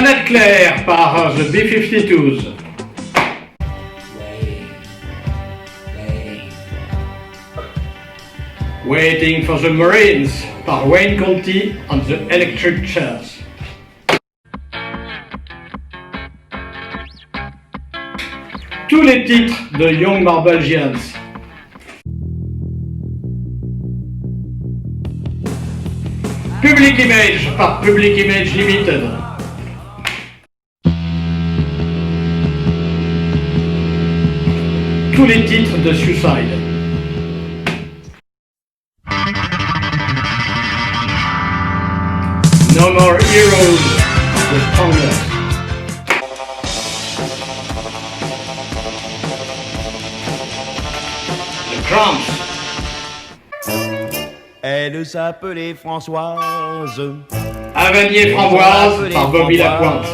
Planète claire par The B-52s. Waiting for the Marines par Wayne County and the Electric Chairs. Tous les titres de Young Marble Giants. Public Image par Public Image Limited. Tous les titres de Suicide. No More Heroes de Strangers. The Cramps. Elle s'appelait Françoise. Avanier Framboise par Bobby Lapointe.